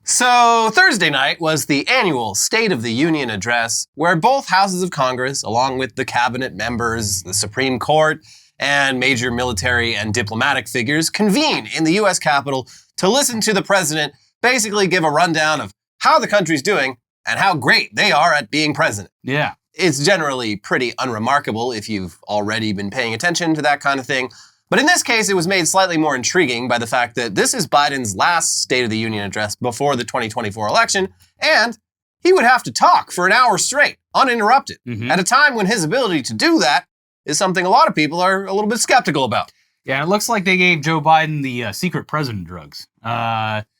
So Thursday night was the annual State of the Union address, where both houses of Congress, along with the cabinet members, the Supreme Court, and major military and diplomatic figures, convene in the U.S. Capitol to listen to the president basically give a rundown of how the country's doing and how great they are at being president. Yeah. It's generally pretty unremarkable if you've already been paying attention to that kind of thing. But in this case, it was made slightly more intriguing by the fact that this is Biden's last State of the Union address before the 2024 election, and he would have to talk for an hour straight, uninterrupted, at a time when his ability to do that is something a lot of people are a little bit skeptical about. Yeah, it looks like they gave Joe Biden the secret president drugs,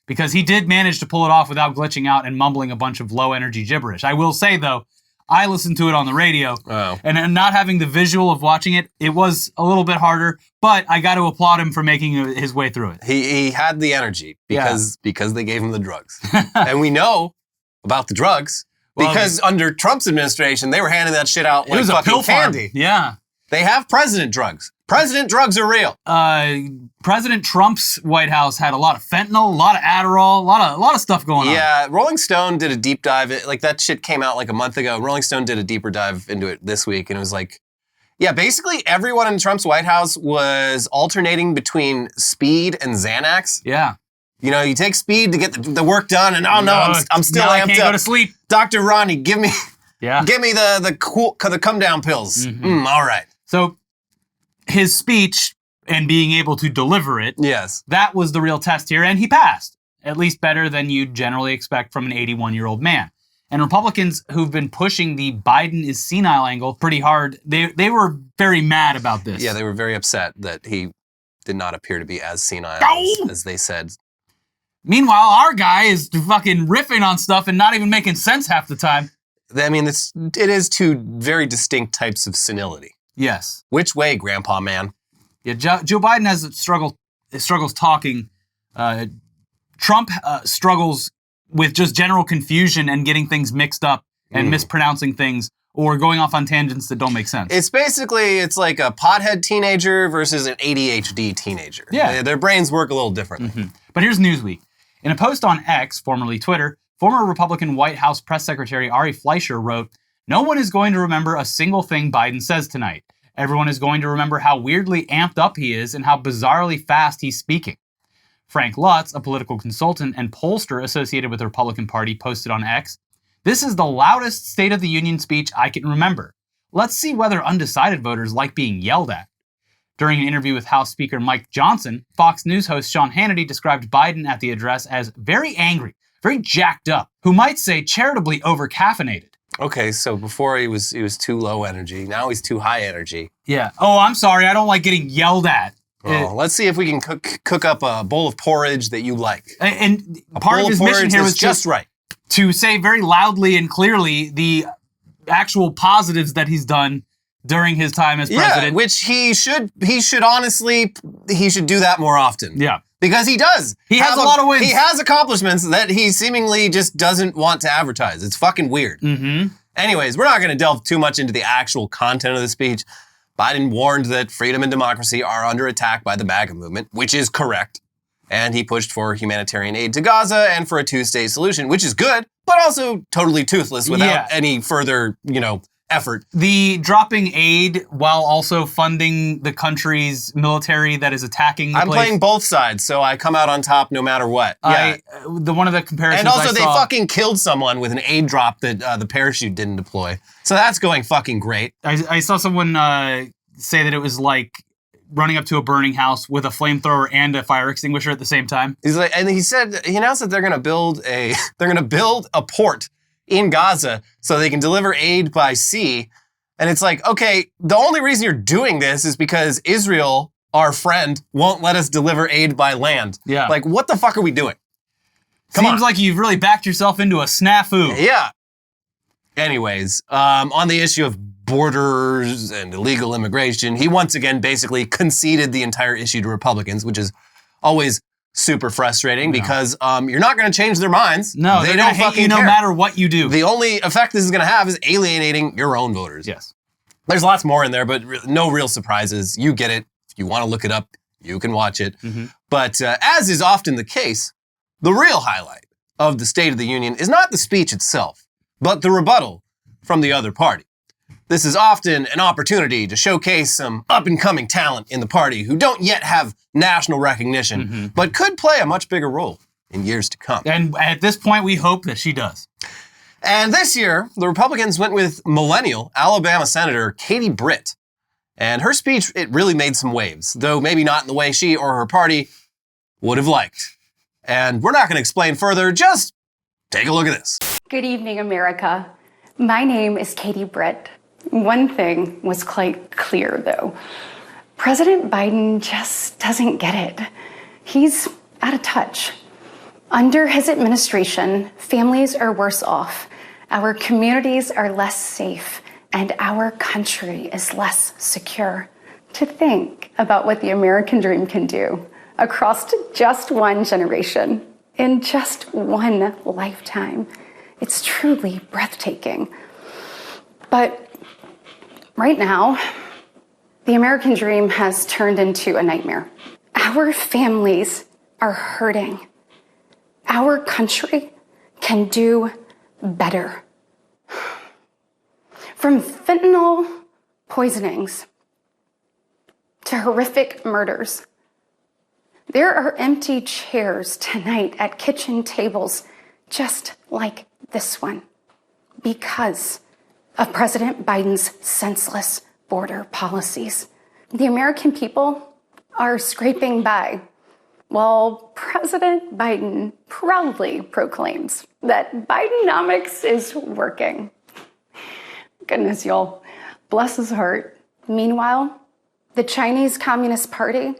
because he did manage to pull it off without glitching out and mumbling a bunch of low-energy gibberish. I will say, though, I listened to it on the radio, and not having the visual of watching it, it was a little bit harder, but I got to applaud him for making his way through it. He had the energy because they gave him the drugs. And we know about the drugs because under Trump's administration, they were handing that shit out like fucking candy. Yeah. They have president drugs. President drugs are real. President Trump's White House had a lot of fentanyl, a lot of Adderall, a lot of stuff going on. Yeah, Rolling Stone did a deep dive. Like, that shit came out like a month ago. Rolling Stone did a deeper dive into it this week, and it was like, yeah, basically everyone in Trump's White House was alternating between speed and Xanax. Yeah. You know, you take speed to get the work done, and I'm still amped up. I can't go to sleep. Dr. Ronnie, give me the come down pills. All right. So his speech and being able to deliver it, yes, that was the real test here, and he passed, at least better than you'd generally expect from an 81-year-old man. And Republicans who've been pushing the Biden is senile angle pretty hard, they were very mad about this. Yeah, they were very upset that he did not appear to be as senile as they said. Meanwhile, our guy is fucking riffing on stuff and not even making sense half the time. I mean, it is two very distinct types of senility. Yes. Which way, Grandpa Man? Yeah, Joe Biden has struggles talking. Trump struggles with just general confusion and getting things mixed up and mispronouncing things or going off on tangents that don't make sense. It's like a pothead teenager versus an ADHD teenager. Yeah. Their brains work a little differently. But here's Newsweek. In a post on X, formerly Twitter, former Republican White House press secretary Ari Fleischer wrote, "No one is going to remember a single thing Biden says tonight. Everyone is going to remember how weirdly amped up he is and how bizarrely fast he's speaking." Frank Lutz, a political consultant and pollster associated with the Republican Party, posted on X, "This is the loudest State of the Union speech I can remember. Let's see whether undecided voters like being yelled at." During an interview with House Speaker Mike Johnson, Fox News host Sean Hannity described Biden at the address as very angry, very jacked up, who might say charitably over-caffeinated. Okay, so before he was too low energy. Now he's too high energy. Yeah. Oh, I'm sorry. I don't like getting yelled at. Well, let's see if we can cook up a bowl of porridge that you like. And part of his mission here was just right to say very loudly and clearly the actual positives that he's done during his time as president. Yeah, which he should honestly do that more often. Yeah. Because he does. He has a lot of wins. He has accomplishments that he seemingly just doesn't want to advertise. It's fucking weird. Anyways, we're not going to delve too much into the actual content of the speech. Biden warned that freedom and democracy are under attack by the MAGA movement, which is correct. And he pushed for humanitarian aid to Gaza and for a two-state solution, which is good, but also totally toothless without any further, effort. The dropping aid while also funding the country's military that is attacking the I'm playing both sides, so I come out on top no matter what. Yeah. One of the comparisons And also they fucking killed someone with an aid drop that the parachute didn't deploy. So that's going fucking great. I saw someone say that it was like running up to a burning house with a flamethrower and a fire extinguisher at the same time. He announced that they're going to build a port in Gaza so they can deliver aid by sea. And it's like, okay, the only reason you're doing this is because Israel, our friend, won't let us deliver aid by land. Yeah. Like, what the fuck are we doing? Seems like you've really backed yourself into a snafu. Yeah. Anyways, on the issue of borders and illegal immigration, he once again basically conceded the entire issue to Republicans, which is always super frustrating because you're not going to change their minds. No, they don't hate you no matter what you do. The only effect this is going to have is alienating your own voters. Yes. There's lots more in there, but no real surprises. You get it. If you want to look it up, you can watch it. But as is often the case, the real highlight of the State of the Union is not the speech itself, but the rebuttal from the other party. This is often an opportunity to showcase some up-and-coming talent in the party who don't yet have national recognition, but could play a much bigger role in years to come. And at this point, we hope that she does. And this year, the Republicans went with millennial Alabama Senator Katie Britt. And her speech, it really made some waves, though maybe not in the way she or her party would have liked. And we're not going to explain further, just take a look at this. Good evening, America. My name is Katie Britt. One thing was quite clear, though. President Biden just doesn't get it. He's out of touch. Under his administration, families are worse off, our communities are less safe, and our country is less secure. To think about what the American dream can do across just one generation, in just one lifetime, it's truly breathtaking. But right now, the American dream has turned into a nightmare. Our families are hurting. Our country can do better. From fentanyl poisonings to horrific murders, there are empty chairs tonight at kitchen tables just like this one because of President Biden's senseless border policies. The American people are scraping by while President Biden proudly proclaims that Bidenomics is working. Goodness, y'all, bless his heart. Meanwhile, the Chinese Communist Party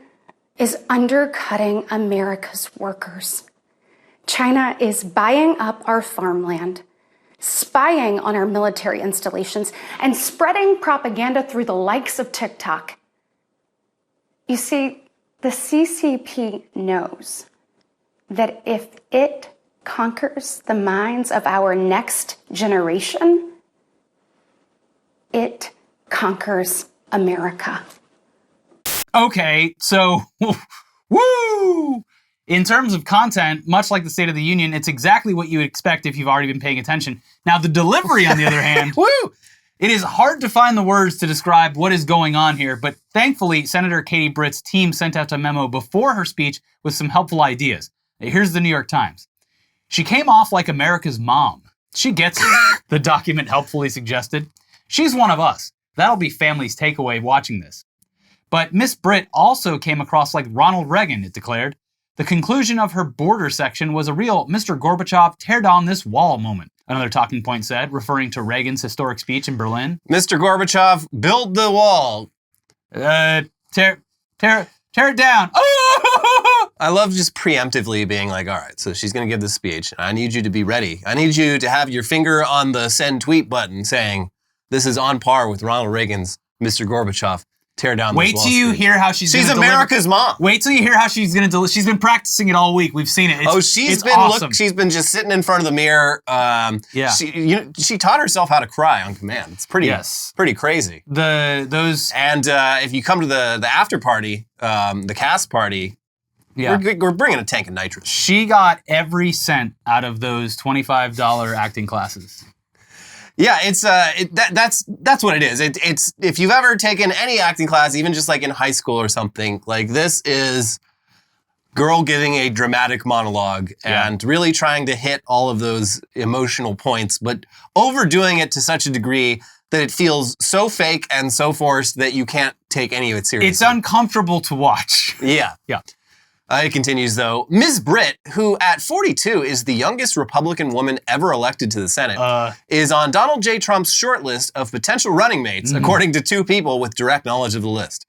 is undercutting America's workers. China is buying up our farmland, spying on our military installations, and spreading propaganda through the likes of TikTok. You see, the CCP knows that if it conquers the minds of our next generation, it conquers America. Okay, so, woo! In terms of content, much like the State of the Union, it's exactly what you would expect if you've already been paying attention. Now, the delivery, on the other hand, woo! It is hard to find the words to describe what is going on here, but thankfully, Senator Katie Britt's team sent out a memo before her speech with some helpful ideas. Here's the New York Times. She came off like America's mom. She gets it, the document helpfully suggested. She's one of us. That'll be family's takeaway watching this. But Miss Britt also came across like Ronald Reagan, it declared. The conclusion of her border section was a real Mr. Gorbachev tear down this wall moment, another talking point said, referring to Reagan's historic speech in Berlin. Mr. Gorbachev, build the wall. Tear it down. I love just preemptively being like, all right, so she's going to give this speech. I need you to be ready. I need you to have your finger on the send tweet button saying, this is on par with Ronald Reagan's Mr. Gorbachev. Tear down this wall. Wait till you hear how she's America's mom. Wait till you hear how she's going to deliver. She's been practicing it all week. We've seen it. She's been awesome. She's been just sitting in front of the mirror. Yeah. She taught herself how to cry on command. It's pretty crazy. And if you come to the after party, the cast party, we're bringing a tank of nitrous. She got every cent out of those $25 acting classes. Yeah, that's what it is. It's if you've ever taken any acting class, even just like in high school or something, like this is girl giving a dramatic monologue and really trying to hit all of those emotional points, but overdoing it to such a degree that it feels so fake and so forced that you can't take any of it seriously. It's uncomfortable to watch. Yeah. It continues, though. Ms. Britt, who at 42 is the youngest Republican woman ever elected to the Senate, is on Donald J. Trump's short list of potential running mates, according to two people with direct knowledge of the list.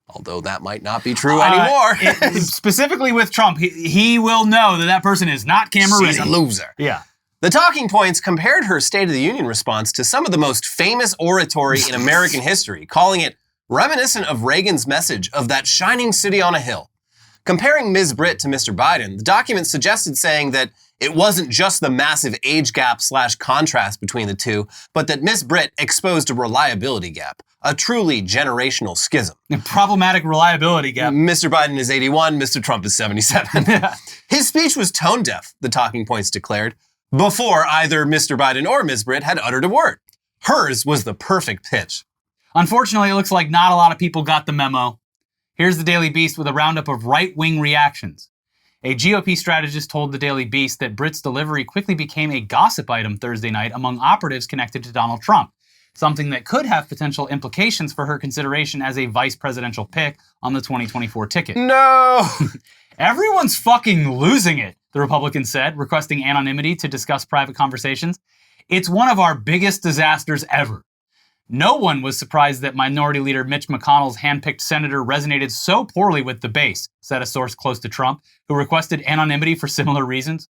Although that might not be true anymore. Specifically with Trump, he will know that person is not camera ready. She's a loser. Yeah. The talking points compared her State of the Union response to some of the most famous oratory in American history, calling it reminiscent of Reagan's message of that shining city on a hill. Comparing Ms. Britt to Mr. Biden, the document suggested saying that it wasn't just the massive age gap / contrast between the two, but that Ms. Britt exposed a reliability gap. a truly generational schism. A problematic reliability gap. Mr. Biden is 81, Mr. Trump is 77. His speech was tone deaf, the talking points declared, before either Mr. Biden or Ms. Britt had uttered a word. Hers was the perfect pitch. Unfortunately, it looks like not a lot of people got the memo. Here's the Daily Beast with a roundup of right-wing reactions. A GOP strategist told the Daily Beast that Britt's delivery quickly became a gossip item Thursday night among operatives connected to Donald Trump, something that could have potential implications for her consideration as a vice presidential pick on the 2024 ticket. No! Everyone's fucking losing it, the Republican said, requesting anonymity to discuss private conversations. It's one of our biggest disasters ever. No one was surprised that Minority Leader Mitch McConnell's handpicked senator resonated so poorly with the base, said a source close to Trump, who requested anonymity for similar reasons.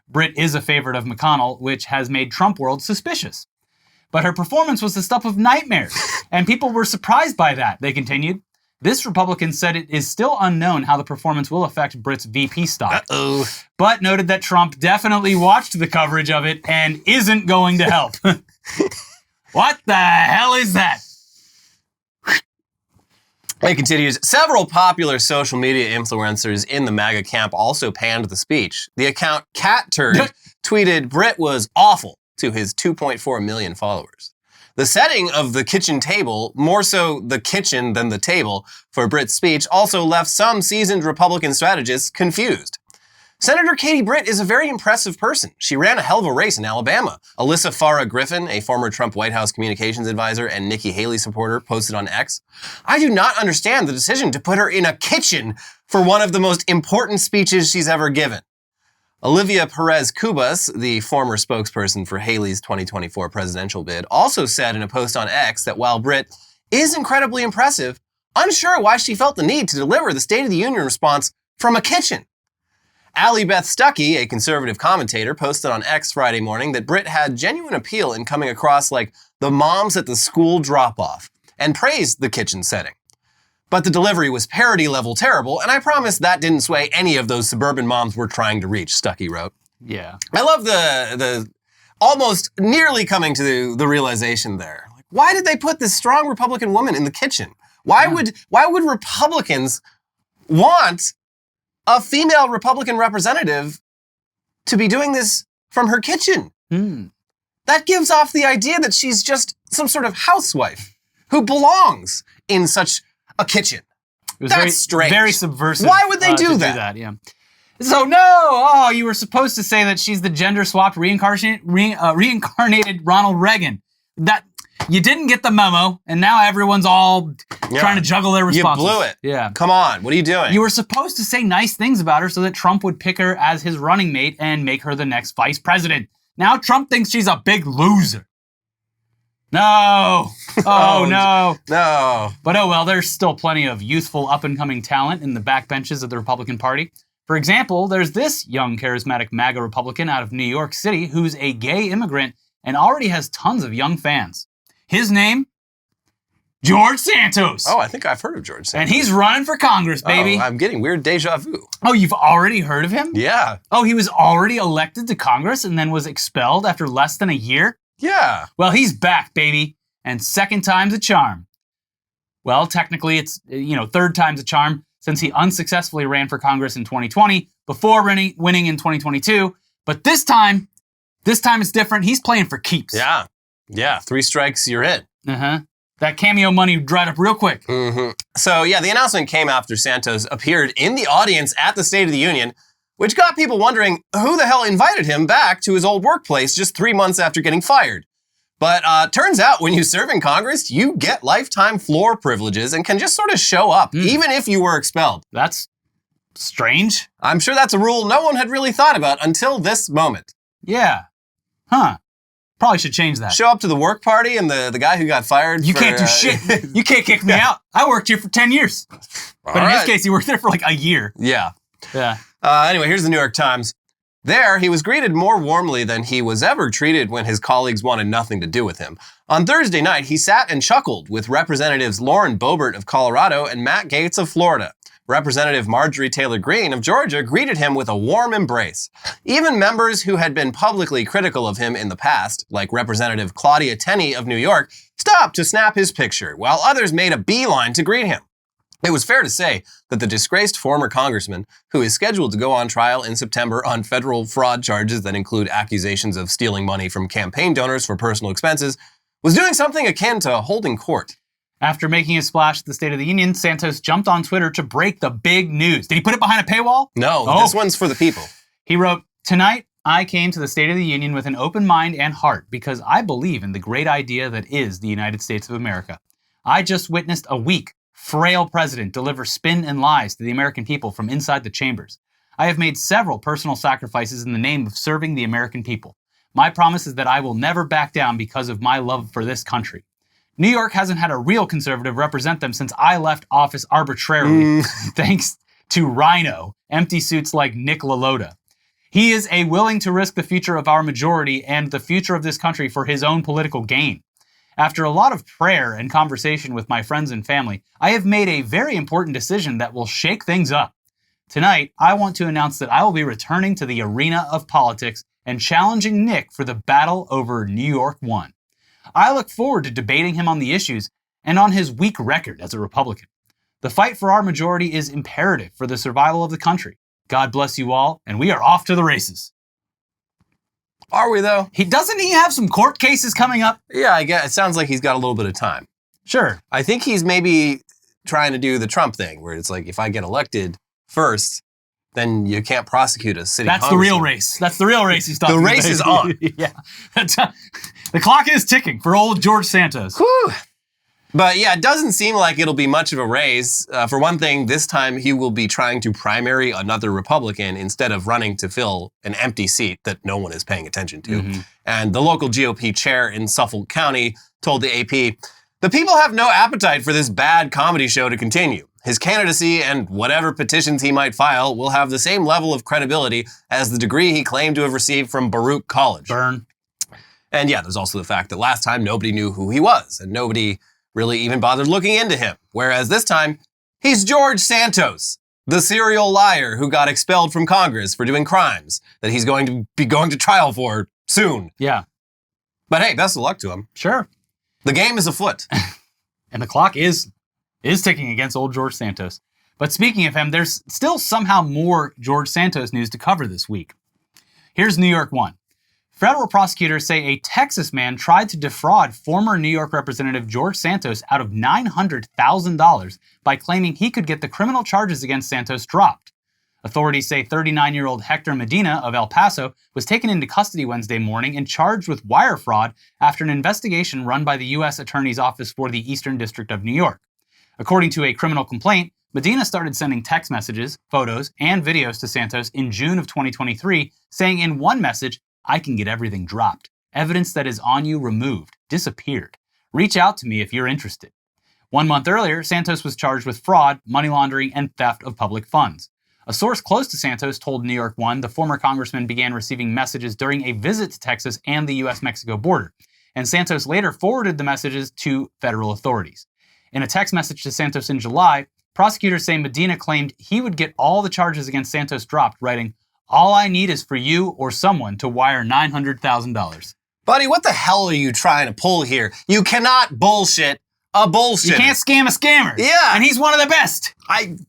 Britt is a favorite of McConnell, which has made Trump world suspicious. But her performance was the stuff of nightmares, and people were surprised by that, they continued. This Republican said it is still unknown how the performance will affect Britt's VP stock, but noted that Trump definitely watched the coverage of it and isn't going to help. What the hell is that? It continues, several popular social media influencers in the MAGA camp also panned the speech. The account CatTurd tweeted Britt was awful to his 2.4 million followers. The setting of the kitchen table, more so the kitchen than the table, for Britt's speech also left some seasoned Republican strategists confused. Senator Katie Britt is a very impressive person. She ran a hell of a race in Alabama. Alyssa Farah Griffin, a former Trump White House communications advisor and Nikki Haley supporter, posted on X, I do not understand the decision to put her in a kitchen for one of the most important speeches she's ever given. Olivia Perez Cubas, the former spokesperson for Haley's 2024 presidential bid, also said in a post on X that while Britt is incredibly impressive, unsure why she felt the need to deliver the State of the Union response from a kitchen. Allie Beth Stuckey, a conservative commentator, posted on X Friday morning that Britt had genuine appeal in coming across like the moms at the school drop-off and praised the kitchen setting. But the delivery was parody level terrible, and I promise that didn't sway any of those suburban moms we're trying to reach, Stuckey wrote. Yeah. I love the almost nearly coming to the realization there. Like, why did they put this strong Republican woman in the kitchen? Why would Republicans want a female Republican representative to be doing this from her kitchen? That gives off the idea that she's just some sort of housewife who belongs in such a kitchen. That's strange. Very subversive. Why would they do that? Yeah. So no, you were supposed to say that she's the gender-swapped reincarnated Ronald Reagan. That you didn't get the memo, and now everyone's all trying to juggle their responses. You blew it. Yeah. Come on, what are you doing? You were supposed to say nice things about her so that Trump would pick her as his running mate and make her the next vice president. Now Trump thinks she's a big loser. No. Oh, no. No. But oh well, there's still plenty of youthful up-and-coming talent in the backbenches of the Republican Party. For example, there's this young charismatic MAGA Republican out of New York City who's a gay immigrant and already has tons of young fans. His name? George Santos. Oh, I think I've heard of George Santos. And he's running for Congress, baby. Oh, I'm getting weird deja vu. Oh, you've already heard of him? Yeah. Oh, he was already elected to Congress and then was expelled after less than a year? Yeah. Well, he's back, baby. And second time's a charm. Well, technically it's, third time's a charm since he unsuccessfully ran for Congress in 2020 before winning in 2022. But this time it's different. He's playing for keeps. Yeah. Yeah. 3 strikes, you're in. Uh-huh. That cameo money dried up real quick. Mm-hmm. So, yeah, the announcement came after Santos appeared in the audience at the State of the Union, which got people wondering who the hell invited him back to his old workplace just 3 months after getting fired. But turns out when you serve in Congress, you get lifetime floor privileges and can just sort of show up, even if you were expelled. That's strange. I'm sure that's a rule no one had really thought about until this moment. Yeah. Huh. Probably should change that. Show up to the work party and the guy who got fired. You can't do shit. You can't kick me out. I worked here for 10 years. But in his case, he worked there for like a year. Yeah. Yeah. Anyway, here's the New York Times. There, he was greeted more warmly than he was ever treated when his colleagues wanted nothing to do with him. On Thursday night, he sat and chuckled with Representatives Lauren Boebert of Colorado and Matt Gaetz of Florida. Representative Marjorie Taylor Greene of Georgia greeted him with a warm embrace. Even members who had been publicly critical of him in the past, like Representative Claudia Tenney of New York, stopped to snap his picture, while others made a beeline to greet him. It was fair to say that the disgraced former congressman, who is scheduled to go on trial in September on federal fraud charges that include accusations of stealing money from campaign donors for personal expenses, was doing something akin to holding court. After making his splash at the State of the Union, Santos jumped on Twitter to break the big news. Did he put it behind a paywall? No, This one's for the people. He wrote, "Tonight, I came to the State of the Union with an open mind and heart because I believe in the great idea that is the United States of America. I just witnessed a weak, frail president deliver spin and lies to the American people from inside the chambers. I have made several personal sacrifices in the name of serving the American people. My promise is that I will never back down because of my love for this country. New York hasn't had a real conservative represent them since I left office arbitrarily, thanks to Rhino, empty suits like Nick LaLota. He is willing to risk the future of our majority and the future of this country for his own political gain. After a lot of prayer and conversation with my friends and family, I have made a very important decision that will shake things up. Tonight, I want to announce that I will be returning to the arena of politics and challenging Nick for the battle over New York 1. I look forward to debating him on the issues and on his weak record as a Republican. The fight for our majority is imperative for the survival of the country. God bless you all, and we are off to the races." Are we, though? Doesn't he have some court cases coming up? Yeah, I guess it sounds like he's got a little bit of time. Sure. I think he's maybe trying to do the Trump thing, where it's like, if I get elected first, then you can't prosecute a city That's the real race. That's the real race he's talking about. The race is on. Yeah. The clock is ticking for old George Santos. Whew. But yeah, it doesn't seem like it'll be much of a race. For one thing, this time he will be trying to primary another Republican instead of running to fill an empty seat that no one is paying attention to. Mm-hmm. And the local GOP chair in Suffolk County told the AP, "The people have no appetite for this bad comedy show to continue. His candidacy and whatever petitions he might file will have the same level of credibility as the degree he claimed to have received from Baruch College." Burn. And yeah, there's also the fact that last time nobody knew who he was, and nobody really even bothered looking into him. Whereas this time, he's George Santos, the serial liar who got expelled from Congress for doing crimes that he's going to be going to trial for soon. Yeah. But hey, best of luck to him. Sure. The game is afoot. And the clock is ticking against old George Santos. But speaking of him, there's still somehow more George Santos news to cover this week. Here's New York 1. Federal prosecutors say a Texas man tried to defraud former New York Representative George Santos out of $900,000 by claiming he could get the criminal charges against Santos dropped. Authorities say 39-year-old Hector Medina of El Paso was taken into custody Wednesday morning and charged with wire fraud after an investigation run by the U.S. Attorney's Office for the Eastern District of New York. According to a criminal complaint, Medina started sending text messages, photos, and videos to Santos in June of 2023, saying in one message, "I can get everything dropped. Evidence that is on you removed, disappeared. Reach out to me if you're interested." 1 month earlier, Santos was charged with fraud, money laundering, and theft of public funds. A source close to Santos told New York 1 the former congressman began receiving messages during a visit to Texas and the U.S.-Mexico border, and Santos later forwarded the messages to federal authorities. In a text message to Santos in July, prosecutors say Medina claimed he would get all the charges against Santos dropped, writing, "All I need is for you or someone to wire $900,000. Buddy, what the hell are you trying to pull here? You cannot bullshit a bullshit. You can't scam a scammer. Yeah. And he's one of the best.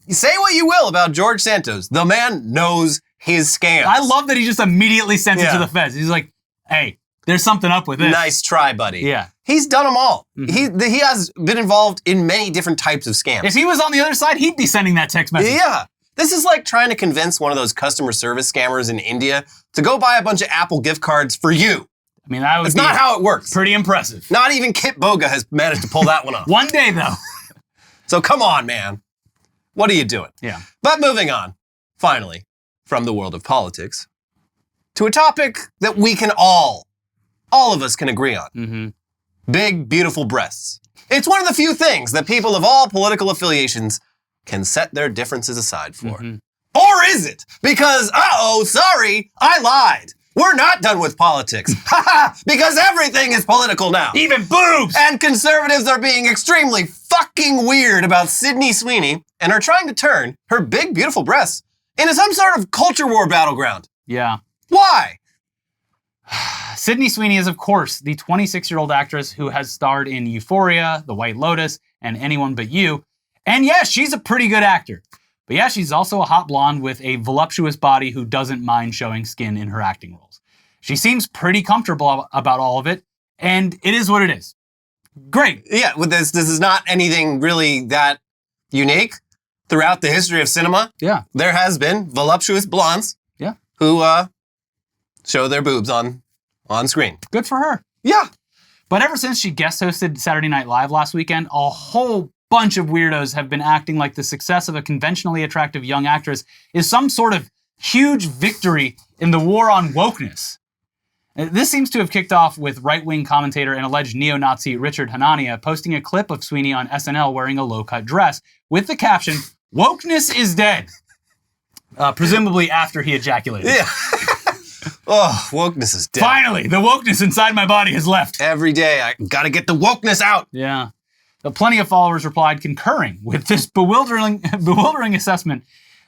Say what you will about George Santos. The man knows his scams. I love that he just immediately sent it Yeah. to the feds. He's like, hey, there's something up with this. Nice try, buddy. Yeah. He's done them all. Mhm. He has been involved in many different types of scams. If he was on the other side, he'd be sending that text message. Yeah. This is like trying to convince one of those customer service scammers in India to go buy a bunch of Apple gift cards for you. I mean, that would That's be not how it works. pretty impressive. Not even Kit Boga has managed to pull that one off. One day, though. So come on, man. What are you doing? Yeah. But moving on, finally, from the world of politics, to a topic that we can all of us can agree on. Mm-hmm. Big, beautiful breasts. It's one of the few things that people of all political affiliations can set their differences aside for. Mm-hmm. Or is it? Because, sorry, I lied. We're not done with politics. Because everything is political now. Even boobs! And conservatives are being extremely fucking weird about Sydney Sweeney and are trying to turn her big, beautiful breasts into some sort of culture war battleground. Yeah. Why? Sydney Sweeney is, of course, the 26-year-old actress who has starred in Euphoria, The White Lotus, and Anyone But You. And yeah, she's a pretty good actor. But yeah, she's also a hot blonde with a voluptuous body who doesn't mind showing skin in her acting roles. She seems pretty comfortable about all of it, and it is what it is. Great. Yeah, with this is not anything really that unique. Throughout the history of cinema, there has been voluptuous blondes who show their boobs on screen. Good for her. Yeah. But ever since she guest hosted Saturday Night Live last weekend, a whole bunch of weirdos have been acting like the success of a conventionally attractive young actress is some sort of huge victory in the war on wokeness. This seems to have kicked off with right-wing commentator and alleged neo-Nazi Richard Hanania posting a clip of Sweeney on SNL wearing a low-cut dress with the caption, "Wokeness is dead." Presumably after he ejaculated. Yeah. Oh, wokeness is dead. Finally, the wokeness inside my body has left. Every day, I gotta get the wokeness out. Yeah. Plenty of followers replied concurring with this bewildering assessment,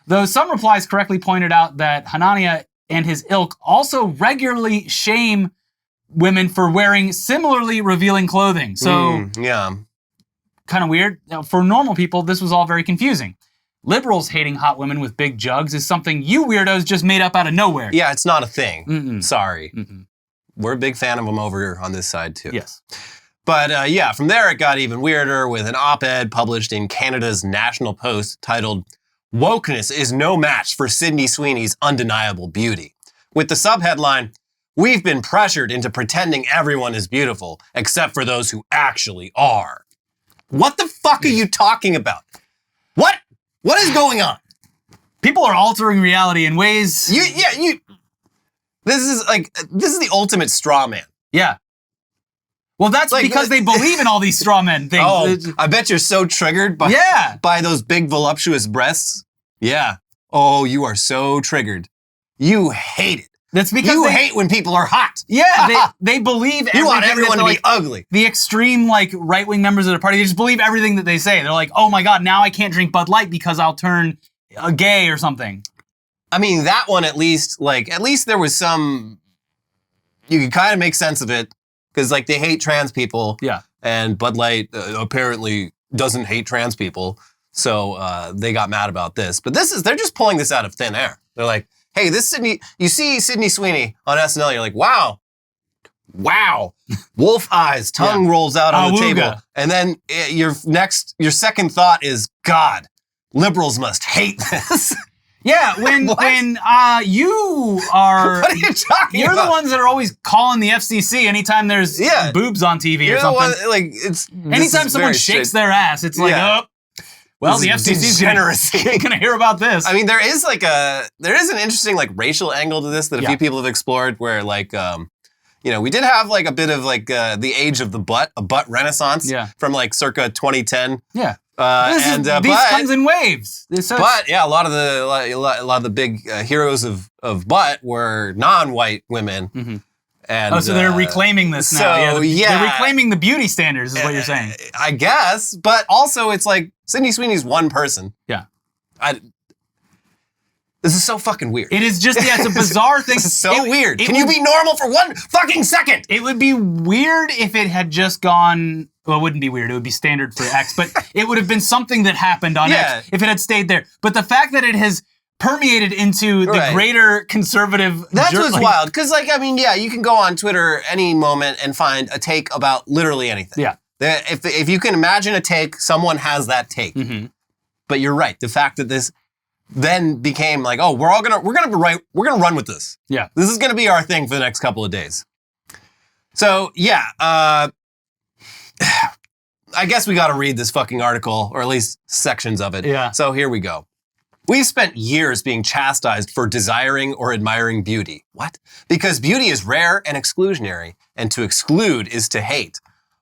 though some replies correctly pointed out that Hanania and his ilk also regularly shame women for wearing similarly revealing clothing. So, kind of weird. Now, for normal people, this was all very confusing. Liberals hating hot women with big jugs is something you weirdos just made up out of nowhere. Yeah, it's not a thing. Sorry. We're a big fan of them over on this side, too. Yes. But yeah, from there it got even weirder with an op-ed published in Canada's National Post titled, "Wokeness is no match for Sydney Sweeney's undeniable beauty." With the subheadline, "We've been pressured into pretending everyone is beautiful, except for those who actually are." What the fuck are you talking about? What is going on? People are altering reality in ways... This is the ultimate straw man. Yeah. Well, that's because they believe in all these straw men things. Oh, I bet you're so triggered by those big voluptuous breasts. Yeah. Oh, you are so triggered. You hate it. That's because you hate when people are hot. Yeah, they believe everything. You want everyone to be ugly. The extreme, right-wing members of the party, they just believe everything that they say. They're like, oh my God, now I can't drink Bud Light because I'll turn gay or something. I mean, that one at least there was some, you could kind of make sense of it. Because, they hate trans people. Yeah. And Bud Light apparently doesn't hate trans people. So they got mad about this. But they're just pulling this out of thin air. They're like, hey, you see Sydney Sweeney on SNL, you're like, wow. Wolf eyes, tongue rolls out on the table. And then your second thought is, God, liberals must hate this. Yeah, when you are... What are you talking You're about? the ones that are always calling the FCC anytime there's boobs on TV or something. Anytime someone shakes their ass, it's like, well, the FCC's going to hear about this. I mean, there is an interesting racial angle to this that a few people have explored where we did have a bit of the age of the butt, a butt renaissance from circa 2010. Yeah. These comes in waves. But yeah, a lot of the big heroes of butt were non-white women. Mm-hmm. And so they're reclaiming this now. They're reclaiming the beauty standards, is what you're saying. I guess, but also it's Sydney Sweeney's one person. Yeah. This is so fucking weird. It is just, it's a bizarre thing. This is so weird. Can you be normal for one fucking second? It would be weird if it had just gone, well, it wouldn't be weird. It would be standard for X, but it would have been something that happened on X if it had stayed there. But the fact that it has permeated into the greater conservative... That's what's wild. Because, you can go on Twitter any moment and find a take about literally anything. Yeah. If you can imagine a take, someone has that take. Mm-hmm. But you're right. The fact that this then became we're gonna run with this. Yeah. This is gonna be our thing for the next couple of days. So I guess we gotta read this fucking article, or at least sections of it. Yeah. So here we go. We've spent years being chastised for desiring or admiring beauty. What? Because beauty is rare and exclusionary, and to exclude is to hate.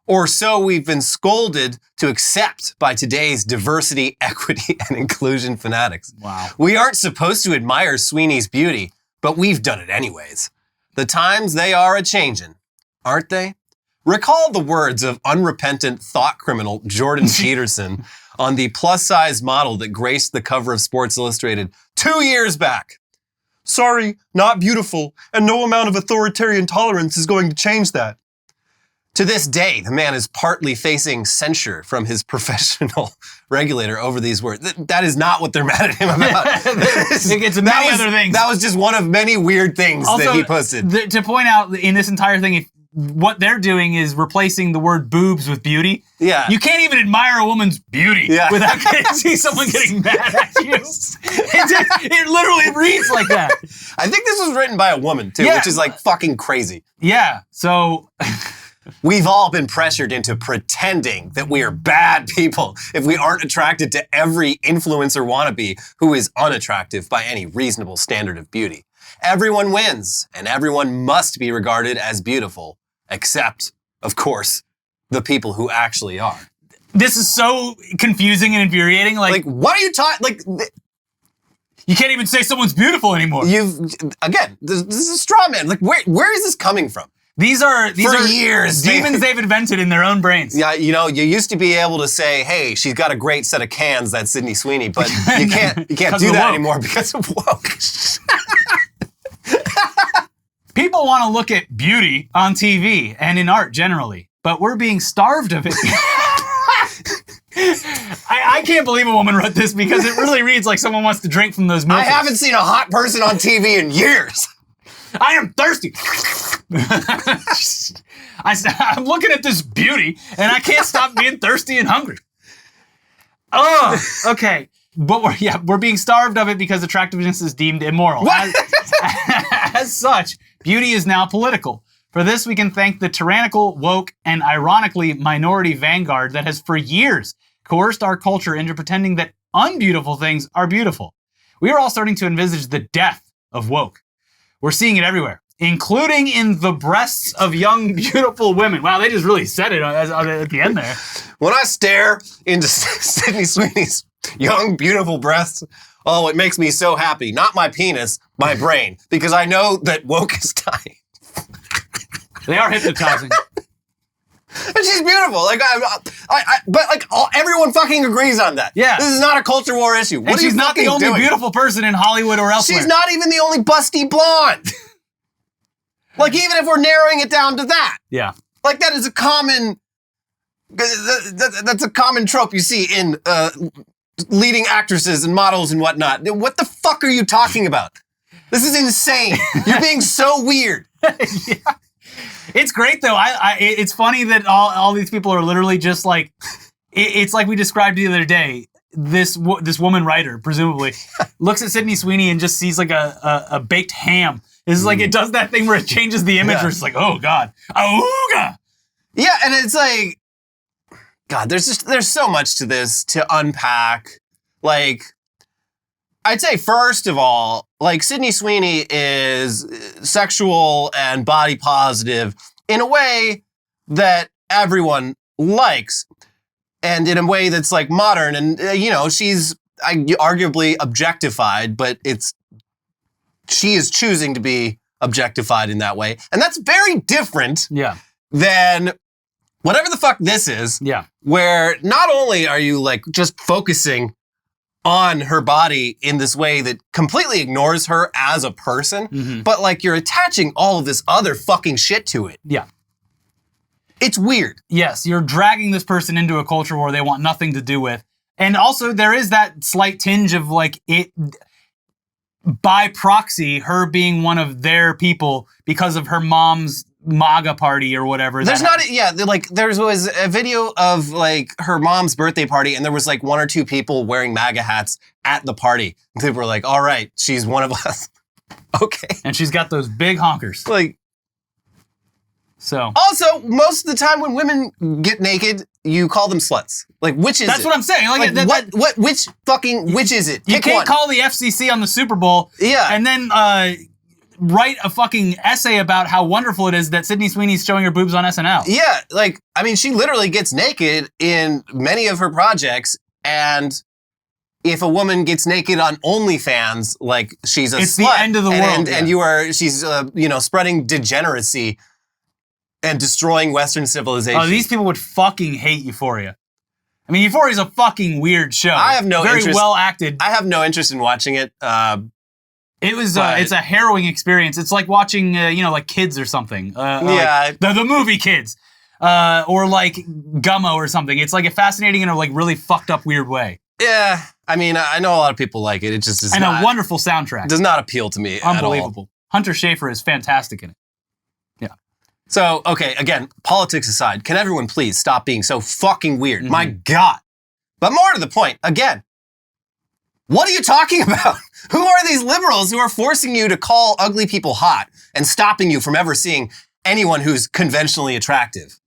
Or so we've been scolded to accept by today's diversity, equity, and inclusion fanatics. Wow. We aren't supposed to admire Sweeney's beauty, but we've done it anyways. The times they are a-changin', aren't they? Recall the words of unrepentant thought criminal Jordan Peterson on the plus-size model that graced the cover of Sports Illustrated 2 years back. Sorry, not beautiful, and no amount of authoritarian tolerance is going to change that. To this day, the man is partly facing censure from his professional regulator over these words. That is not what they're mad at him about. It's many other things. That was just one of many weird things also, that he posted. To point out, in this entire thing, what they're doing is replacing the word boobs with beauty. Yeah. You can't even admire a woman's beauty without seeing someone getting mad at you. It literally reads like that. I think this was written by a woman, too, which is like fucking crazy. Yeah, so... We've all been pressured into pretending that we are bad people if we aren't attracted to every influencer wannabe who is unattractive by any reasonable standard of beauty. Everyone wins, and everyone must be regarded as beautiful, except, of course, the people who actually are. This is so confusing and infuriating. Like what are you talking? You can't even say someone's beautiful anymore. Again, this is a straw man. Like, where is this coming from? These are years, demons they've invented in their own brains. Yeah, you know, you used to be able to say, "Hey, she's got a great set of cans." That's Sydney Sweeney, but you can't do that anymore because of woke. People want to look at beauty on TV and in art generally, but we're being starved of it. I can't believe a woman wrote this because it really reads like someone wants to drink from those milkers. I haven't seen a hot person on TV in years. I am thirsty. I'm looking at this beauty and I can't stop being thirsty and hungry. Oh, okay. But we're being starved of it because attractiveness is deemed immoral. As such, beauty is now political. For this, we can thank the tyrannical, woke, and ironically minority vanguard that has for years coerced our culture into pretending that unbeautiful things are beautiful. We are all starting to envisage the death of woke. We're seeing it everywhere, including in the breasts of young, beautiful women. Wow, they just really said it at the end there. When I stare into Sydney Sweeney's young, beautiful breasts, oh, it makes me so happy. Not my penis, my brain, because I know that woke is dying. They are hypnotizing. And she's beautiful. Everyone fucking agrees on that. Yeah. This is not a culture war issue. What and she's not the only beautiful person in Hollywood or elsewhere. She's not even the only busty blonde. Even if we're narrowing it down to that. Yeah. That is a common, that's a common trope you see in leading actresses and models and whatnot. What the fuck are you talking about? This is insane. You're being so weird. Yeah. It's great though. It's funny that all these people are literally just like, it's like we described the other day. This woman writer, presumably, looks at Sydney Sweeney and just sees like a baked ham. It's like it does that thing where it changes the image where it's like, oh God. Ooga. Yeah, and it's like, God, there's so much to this to unpack. I'd say first of all, Sydney Sweeney is sexual and body positive in a way that everyone likes, and in a way that's modern, and she's arguably objectified, but she is choosing to be objectified in that way, and that's very different than whatever the fuck this is. Yeah, where not only are you just focusing on her body in this way that completely ignores her as a person, but you're attaching all of this other fucking shit to it. Yeah. It's weird. Yes, you're dragging this person into a culture war they want nothing to do with. And also there is that slight tinge of it, by proxy, her being one of their people because of her mom's MAGA party or whatever. There was a video of her mom's birthday party, and there was one or two people wearing MAGA hats at the party. They were like, all right, she's one of us. Okay. And she's got those big honkers. So. Also, most of the time when women get naked, you call them sluts. Which is That's it? what I'm saying. Which is it? You Pick can't one. call the FCC on the Super Bowl. Yeah. And then write a fucking essay about how wonderful it is that Sydney Sweeney's showing her boobs on SNL. Yeah, she literally gets naked in many of her projects, and if a woman gets naked on OnlyFans, like she's a It's slut. the end of the world. And she's spreading degeneracy and destroying Western civilization. Oh, these people would fucking hate Euphoria. I mean, Euphoria is a fucking weird show. I have no Very interest. well acted. I have no interest in watching it. It's a harrowing experience. It's like watching, like Kids or something. Like the movie Kids. Or like Gummo or something. It's like a fascinating in a like really fucked up weird way. Yeah. I mean, I know a lot of people like it. It just is a wonderful soundtrack. Does not appeal to me Unbelievable. at all. Hunter Schafer is fantastic in it. Yeah. So, okay, again, politics aside, can everyone please stop being so fucking weird? My God. But more to the point, again, what are you talking about? Who are these liberals who are forcing you to call ugly people hot and stopping you from ever seeing anyone who's conventionally attractive?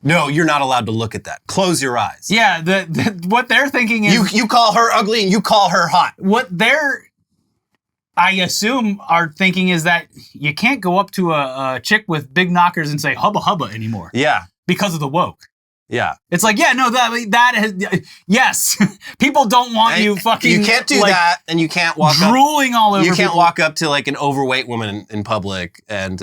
No, you're not allowed to look at that. Close your eyes. Yeah, what they're thinking is... You call her ugly and you call her hot. What they're, I assume, are thinking is that you can't go up to a chick with big knockers and say hubba hubba anymore. Yeah. Because of the woke. Yeah. It's like, yeah, no, that has... Yes. People don't want you fucking... You can't do that, and you can't walk drooling all over You can't people. walk up to like an overweight woman in public and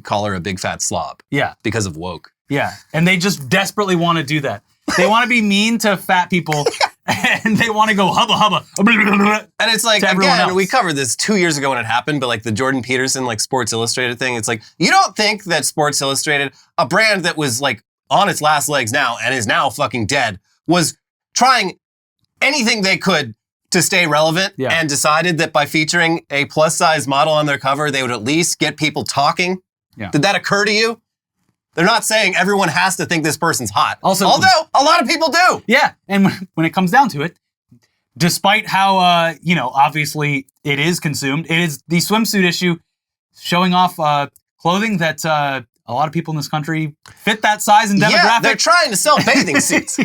call her a big fat slob. Yeah. Because of woke. Yeah, and they just desperately want to do that. They want to be mean to fat people, and they want to go hubba hubba. And it's like, again, we covered this 2 years ago when it happened, but like the Jordan Peterson, like Sports Illustrated thing, it's like, you don't think that Sports Illustrated, a brand that was like on its last legs now and is now fucking dead, was trying anything they could to stay relevant and decided that by featuring a plus size model on their cover, they would at least get people talking? Yeah. Did that occur to you? They're not saying everyone has to think this person's hot. Also, although a lot of people do. Yeah, and when it comes down to it, despite how, obviously it is consumed, it is the swimsuit issue showing off clothing that a lot of people in this country fit that size and demographic. Yeah, they're trying to sell bathing suits.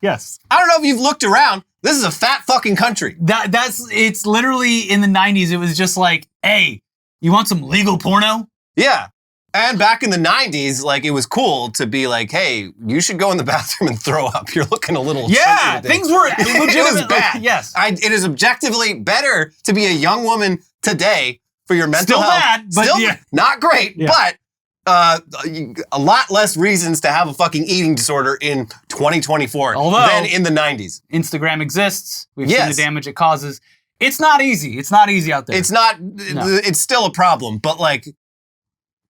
Yes. I don't know if you've looked around. This is a fat fucking country. It's literally in the 90s, it was just like, hey, you want some legal porno? Yeah. And back in the 90s, like, it was cool to be like, hey, you should go in the bathroom and throw up. You're looking a little... Yeah, things were legitimately... It was bad. Yes. It is objectively better to be a young woman today for your mental health. Still bad, but Still not great, but a lot less reasons to have a fucking eating disorder in 2024 than in the 90s. Instagram exists. We've seen the damage it causes. It's not easy. It's not easy out there. It's not... No. It's still a problem, but like...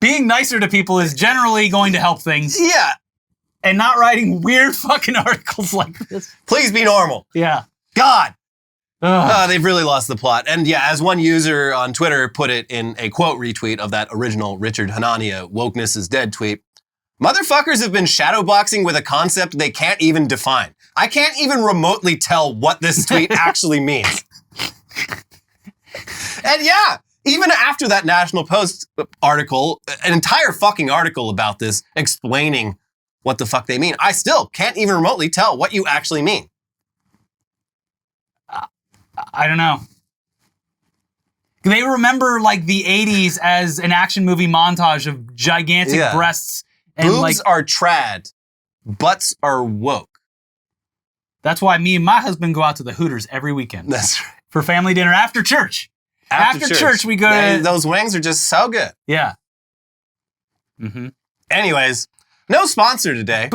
Being nicer to people is generally going to help things. Yeah. And not writing weird fucking articles like this. Please be normal. Yeah. God. They've really lost the plot. And yeah, as one user on Twitter put it in a quote retweet of that original Richard Hanania "Wokeness is Dead" tweet, motherfuckers have been shadowboxing with a concept they can't even define. I can't even remotely tell what this tweet actually means. And yeah, even after that National Post article, an entire fucking article about this explaining what the fuck they mean, I still can't even remotely tell what you actually mean. I don't know. They remember like the 80s as an action movie montage of gigantic breasts. And boobs are trad. Butts are woke. That's why me and my husband go out to the Hooters every weekend. That's right. For family dinner after church. After church, we go to... Those wings are just so good. Yeah. Mm-hmm. Anyways, no sponsor today.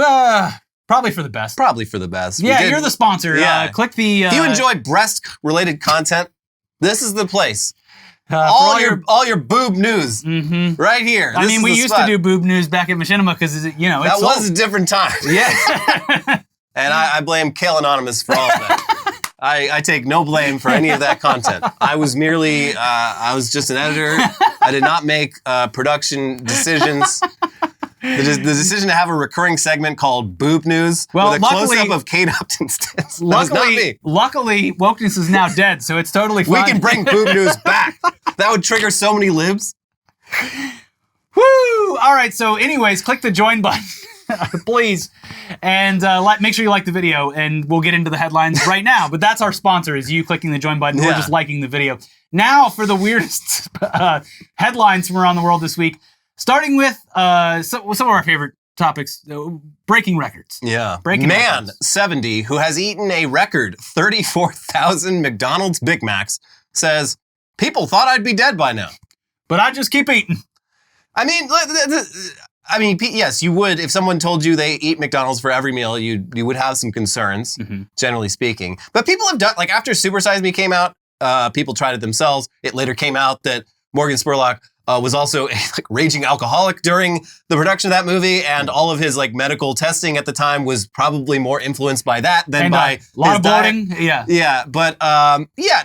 Probably for the best. Probably for the best. Yeah, you're the sponsor. Yeah. Click the... If you enjoy breast-related content, this is the place. All your boob news right here. I mean, we used to do boob news back at Machinima because, it's that was a different time. Yeah. And I blame Kale Anonymous for all of that. I take no blame for any of that content. I was merely, I was just an editor. I did not make production decisions. The decision to have a recurring segment called Boob News with a close-up of Kate Upton's tits. Luckily, Wokeness is now dead, so it's totally fine. We can bring Boob News back. That would trigger so many libs. Woo! All right, so anyways, click the join button, please. And make sure you like the video, and we'll get into the headlines right now. But that's our sponsor, is you clicking the join button or just liking the video. Now for the weirdest headlines from around the world this week. Starting with some of our favorite topics. Breaking records. Yeah. Breaking Man, records. 70, who has eaten a record 34,000 McDonald's Big Macs, says, people thought I'd be dead by now. But I just keep eating. I mean, yes, you would. If someone told you they eat McDonald's for every meal, you would have some concerns, generally speaking. But people have done, like after Super Size Me came out, people tried it themselves. It later came out that Morgan Spurlock was also a raging alcoholic during the production of that movie, and all of his medical testing at the time was probably more influenced by that than by a lot of bloating. Yeah. Yeah, but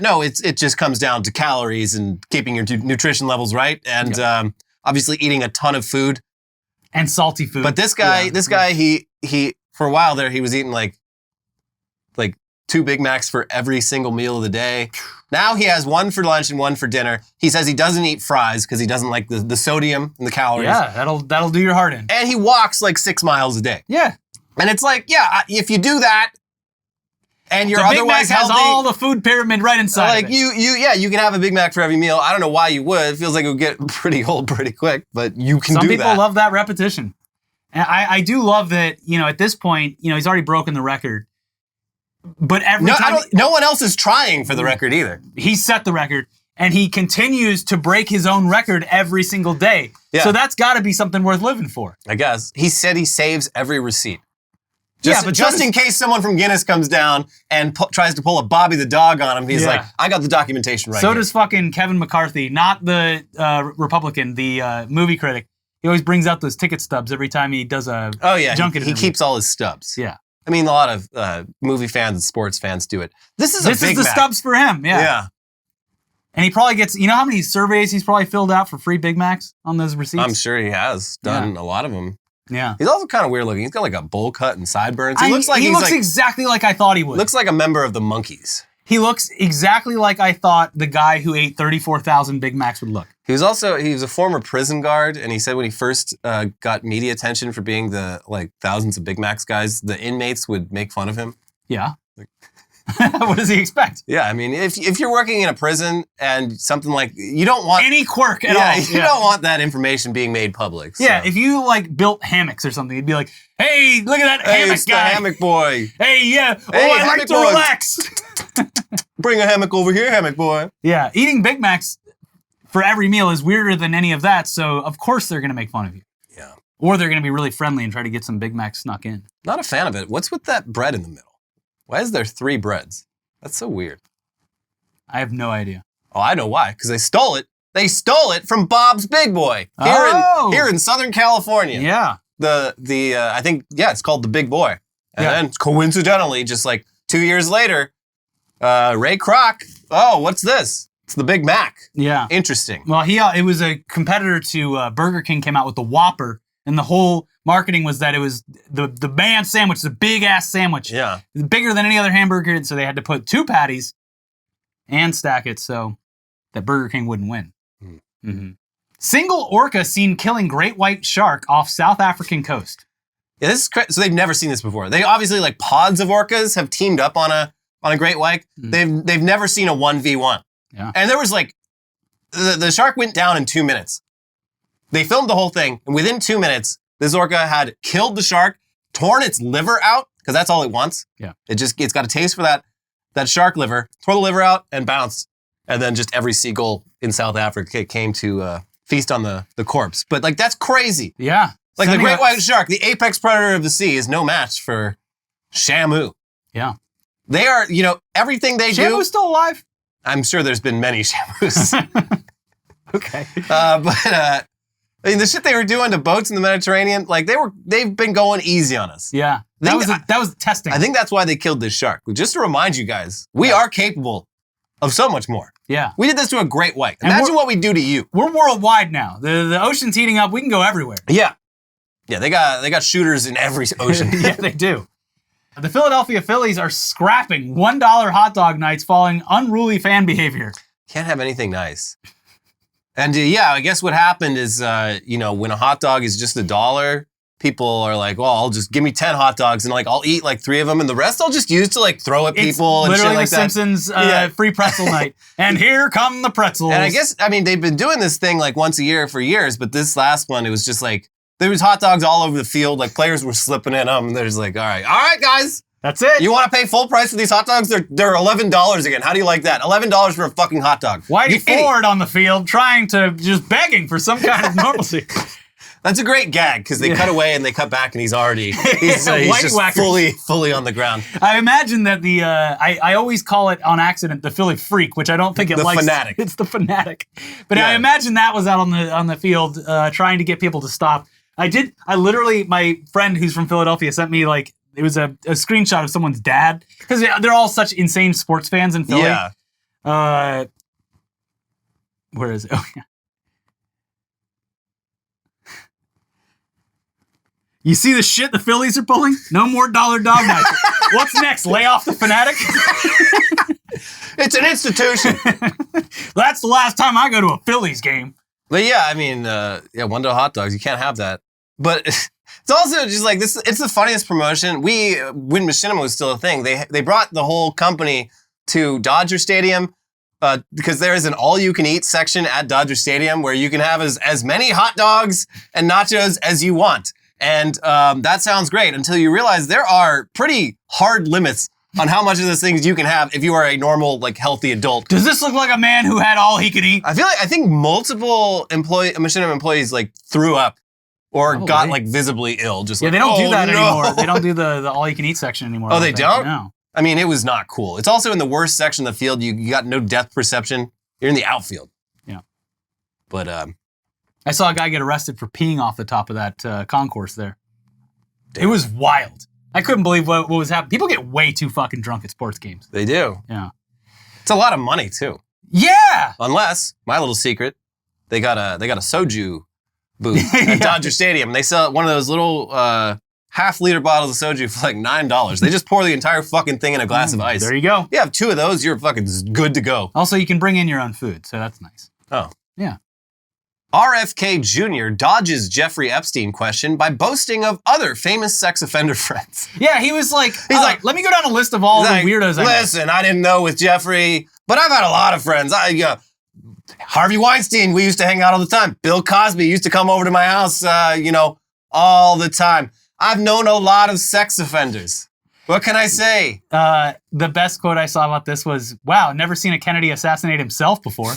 no, it just comes down to calories and keeping your nutrition levels right, and obviously eating a ton of food and salty food. But this guy, he for a while there, he was eating like 2 Big Macs for every single meal of the day. Now he has 1 for lunch and 1 for dinner. He says he doesn't eat fries because he doesn't like the sodium and the calories. Yeah, that'll do your heart in. And he walks 6 miles a day. Yeah. And it's if you do that and you're the Big otherwise Mac has healthy, all the food pyramid right inside of it. you can have a Big Mac for every meal. I don't know why you would. It feels like it would get pretty old pretty quick, but you can do that. Some people love that repetition. And I do love that, at this point, he's already broken the record. But every time... No one else is trying for the record either. He set the record, and he continues to break his own record every single day. Yeah. So that's got to be something worth living for. I guess. He said he saves every receipt. Just just in case someone from Guinness comes down and tries to pull a Bobby the dog on him, he's like, I got the documentation right So here. does fucking Kevin McCarthy, not the Republican, the movie critic. He always brings out those ticket stubs every time he does a junket he interview. keeps all his stubs. Yeah. I mean, a lot of movie fans and sports fans do it. This is the Mac. stubs for him, Yeah. And he probably gets, how many surveys he's probably filled out for free Big Macs on those receipts? I'm sure he has done a lot of them. Yeah. He's also kind of weird looking. He's got a bowl cut and sideburns. He looks exactly like I thought he would. Looks like a member of the Monkees. He looks exactly like I thought the guy who ate 34,000 Big Macs would look. He was a former prison guard, and he said when he first got media attention for being the thousands of Big Macs guys, the inmates would make fun of him. Yeah. What does he expect? Yeah, I mean, if you're working in a prison and something you don't want any quirk at all. You don't want that information being made public. So. Yeah, if you built hammocks or something, you'd be like, hey, look at that hammock it's guy. The hammock boy. Hey, yeah. Hey, I like to boy. relax. Bring a hammock over here, hammock boy. Yeah, eating Big Macs for every meal is weirder than any of that, so of course they're going to make fun of you. Yeah. Or they're going to be really friendly and try to get some Big Macs snuck in. Not a fan of it. What's with that bread in the middle? Why is there 3 breads? That's so weird. I have no idea. Oh, I know why. Because they stole it. They stole it from Bob's Big Boy here in Southern California. Yeah. I think it's called the Big Boy. And then coincidentally, just 2 years later, Ray Kroc. Oh, what's this? It's the Big Mac. Yeah. Interesting. Well, it was a competitor to Burger King came out with the Whopper, and the whole marketing was that it was the man sandwich, the big ass sandwich. Yeah. Bigger than any other hamburger, and so they had to put 2 patties and stack it so that Burger King wouldn't win. Mm-hmm. Single orca seen killing great white shark off South African coast. Yeah, this is crazy. So they've never seen this before. They obviously pods of orcas have teamed up on a great white. Mm. They've never seen a 1v1. Yeah. And there was the shark went down in 2 minutes. They filmed the whole thing, and within 2 minutes, this orca had killed the shark, torn its liver out, because that's all it wants. Yeah. It's got a taste for that shark liver, tore the liver out and bounced. And then just every seagull in South Africa came to feast on the corpse. But that's crazy. Yeah. The great white shark, the apex predator of the sea, is no match for Shamu. Yeah. They are, everything they do. Shamu's still alive? I'm sure there's been many Shamus. Okay. But the shit they were doing to boats in the Mediterranean, they've been going easy on us. Yeah. That was testing. I think that's why they killed this shark. Just to remind you guys, we are capable of so much more. Yeah. We did this to a great white. Imagine what we do to you. We're worldwide now. The ocean's heating up. We can go everywhere. Yeah. Yeah, they got shooters in every ocean. Yeah, they do. The Philadelphia Phillies are scrapping $1 hot dog nights following unruly fan behavior. Can't have anything nice. And I guess what happened is, when a hot dog is just $1, people are like, well, I'll just give me 10 hot dogs and I'll eat 3 of them and the rest I'll just use to throw at people and shit like that. Literally the Simpsons free pretzel night. And here come the pretzels. And I guess, they've been doing this thing once a year for years, but this last one, it was just There was hot dogs all over the field. Like players were slipping in them. They're just like, all right, guys. That's it. You want to pay full price for these hot dogs? They're $11 again. How do you like that? $11 for a fucking hot dog. Whitey Ford on the field just begging for some kind of normalcy. That's a great gag because they cut away and they cut back and he's just fully on the ground. I imagine that I always call it on accident the Philly Freak, which I don't think it likes. The Fanatic. It's the Fanatic. But I imagine that was out on the field trying to get people to stop. I literally, my friend who's from Philadelphia sent me like, it was a screenshot of someone's dad because they're all such insane sports fans in Philly. Yeah. Where is it? Oh, yeah. You see the shit the Phillies are pulling? No more dollar dog night. What's next? Lay off the Fanatic? It's an institution. That's the last time I go to a Phillies game. But yeah, I mean, $1 hot dogs. You can't have that. But it's also just like this. It's the funniest promotion. When Machinima was still a thing, they brought the whole company to Dodger Stadium because there is an all-you-can-eat section at Dodger Stadium where you can have as many hot dogs and nachos as you want. And that sounds great until you realize there are pretty hard limits on how much of those things you can have if you are a normal, like, healthy adult. Does this look like a man who had all he could eat? I think multiple Machinima employees like threw up or got like visibly ill. Just they don't do that anymore. They don't do the all you can eat section anymore. Oh, they don't? No. I mean, it was not cool. It's also in the worst section of the field. You got no depth perception. You're in the outfield. Yeah. But I saw a guy get arrested for peeing off the top of that concourse there. Damn. It was wild. I couldn't believe what was happening. People get way too fucking drunk at sports games. They do. Yeah. It's a lot of money too. Yeah. Unless, my little secret, they got a soju booth at Dodger Stadium. They sell one of those little half-liter bottles of soju for like $9. They just pour the entire fucking thing in a glass of ice. There you go. You have 2 of those, you're fucking good to go. Also, you can bring in your own food, so that's nice. Oh. Yeah. RFK Jr. dodges Jeffrey Epstein question by boasting of other famous sex offender friends. Yeah, he was like, he's like, let me go down a list of all the weirdos I know. Listen, I didn't know with Jeffrey, but I've had a lot of friends. Harvey Weinstein, we used to hang out all the time. Bill Cosby used to come over to my house, all the time. I've known a lot of sex offenders. What can I say? The best quote I saw about this was, wow, never seen a Kennedy assassinate himself before.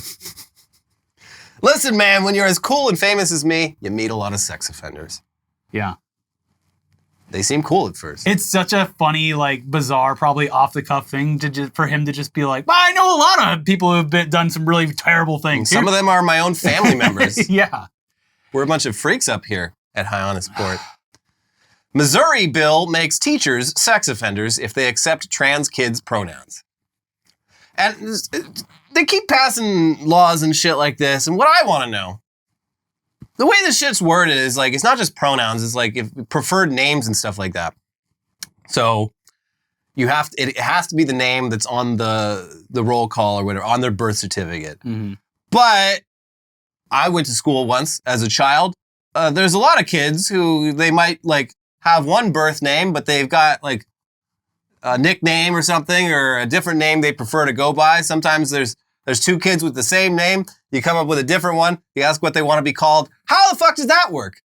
Listen, man, when you're as cool and famous as me, you meet a lot of sex offenders. Yeah. They seem cool at first. It's such a funny, like, bizarre, probably off-the-cuff thing for him to just be like, well, I know a lot of people who have done some really terrible things. Some of them are my own family members. Yeah. We're a bunch of freaks up here at High on Sport. Missouri bill makes teachers sex offenders if they accept trans kids' pronouns. And they keep passing laws and shit like this. And what I want to know, the way this shit's worded is like, it's not just pronouns. It's like if preferred names and stuff like that. So it has to be the name that's on the roll call or whatever, on their birth certificate. Mm-hmm. But I went to school once as a child. There's a lot of kids who they might like have one birth name, but they've got like a nickname or something or a different name they prefer to go by. Sometimes there's 2 kids with the same name. You come up with a different one. You ask what they want to be called. How the fuck does that work?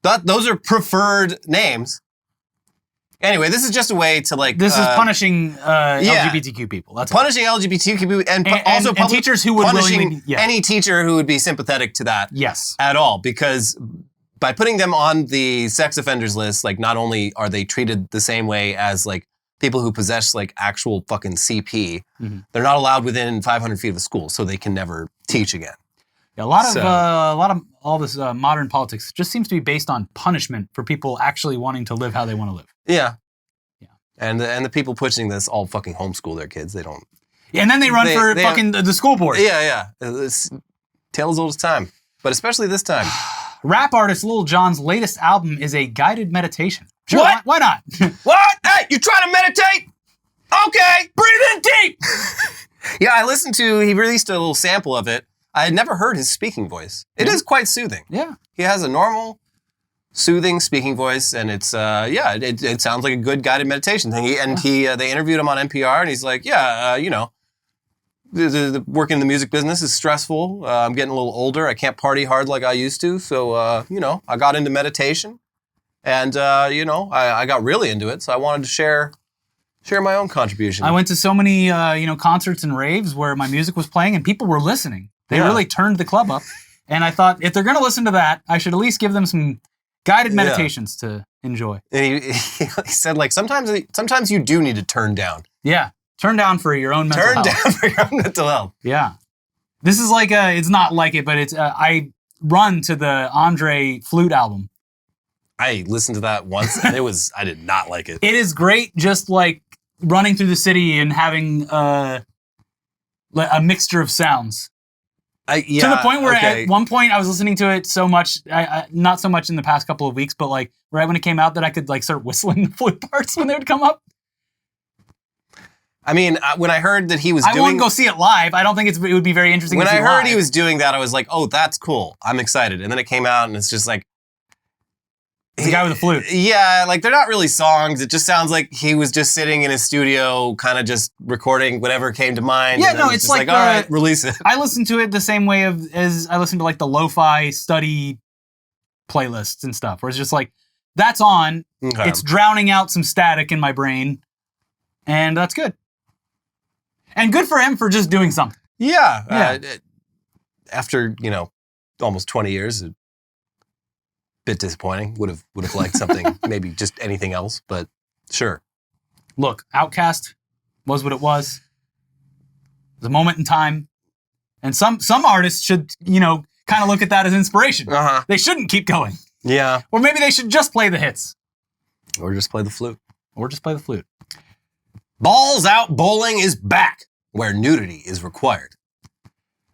Those are preferred names. Anyway, this is just a way to like... This is punishing LGBTQ people. That's punishing LGBTQ people and also teachers who would punishing any teacher who would be sympathetic to that. Yes. At all. Because by putting them on the sex offenders list, like not only are they treated the same way as like people who possess like actual fucking CP, mm-hmm. they're not allowed within 500 feet of a school, so they can never teach again. Yeah, a lot of all this modern politics just seems to be based on punishment for people actually wanting to live how they want to live. Yeah. And the people pushing this all fucking homeschool their kids. They don't. Yeah, and then they run for the school board. Yeah. It's tale as old as time, but especially this time. Rap artist Lil Jon's latest album is a guided meditation. Sure, what? Why not? What? Hey, you trying to meditate? Okay, breathe in deep. Yeah, he released a little sample of it. I had never heard his speaking voice. It is quite soothing. Yeah. He has a normal, soothing speaking voice, and it's, it sounds like a good guided meditation thing. They interviewed him on NPR, and he's like, working in the music business is stressful. I'm getting a little older. I can't party hard like I used to. So, I got into meditation and, I got really into it. So I wanted to share my own contribution. I went to so many, concerts and raves where my music was playing and people were listening. They really turned the club up. And I thought, if they're going to listen to that, I should at least give them some guided meditations to enjoy. And he said, like, sometimes you do need to turn down. Yeah. Turn down for your own mental health. Turn down for your own mental health. Yeah. This is like it's not like it, but it's, I run to the Andre flute album. I listened to that once and I did not like it. It is great just like running through the city and having a mixture of sounds. To the point where at one point I was listening to it so much, not so much in the past couple of weeks, but like right when it came out that I could like start whistling the flute parts when they would come up. I mean, when I heard that he was I won't go see it live. I don't think it would be very interesting when to see I heard live. he was doing that, I was like, oh, that's cool. I'm excited. And then it came out and it's just like, it's the guy with the flute. Yeah, like they're not really songs. It just sounds like he was just sitting in his studio, kind of just recording whatever came to mind. Yeah, no, it's like all right, release it. I listen to it the same way as I listen to like the lo-fi study playlists and stuff, where it's just like, that's on, it's drowning out some static in my brain, and that's good. And good for him for just doing something. Yeah. After, almost 20 years, bit disappointing. Would have liked something, maybe just anything else, but sure. Look, Outcast was what it was. It was a moment in time. And some artists should, kind of look at that as inspiration. Uh-huh. They shouldn't keep going. Yeah. Or maybe they should just play the hits. Or just play the flute. Balls Out Bowling is back, where nudity is required.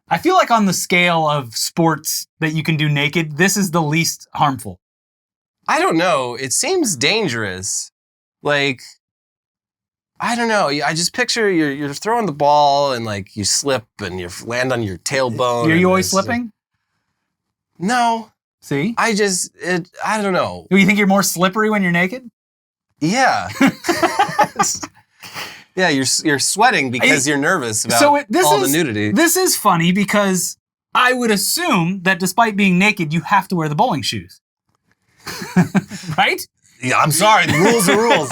I feel like on the scale of sports that you can do naked, this is the least harmful. I don't know. It seems dangerous. Like, I don't know. I just picture you're throwing the ball and like you slip and you land on your tailbone. Are you always slipping? No. See? I don't know. Do you think you're more slippery when you're naked? Yeah. Yeah, you're sweating because you're nervous about the nudity. This is funny because I would assume that despite being naked, you have to wear the bowling shoes. Right? Yeah, I'm sorry. The rules are rules.